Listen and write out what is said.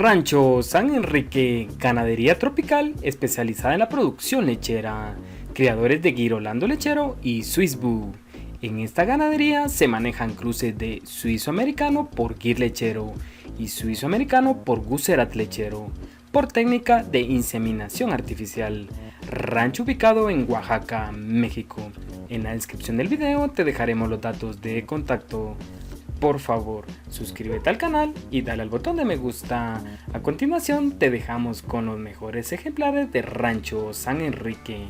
Rancho San Enrique, ganadería tropical especializada en la producción lechera, criadores de Girolando lechero y Swiss Boo. En esta ganadería se manejan cruces de suizo americano por Gir lechero y suizo americano por Gucerat lechero, por técnica de inseminación artificial. Rancho ubicado en Oaxaca, México. En la descripción del video te dejaremos los datos de contacto. Por favor, suscríbete al canal y dale al botón de me gusta. A continuación te dejamos con los mejores ejemplares de Rancho San Enrique.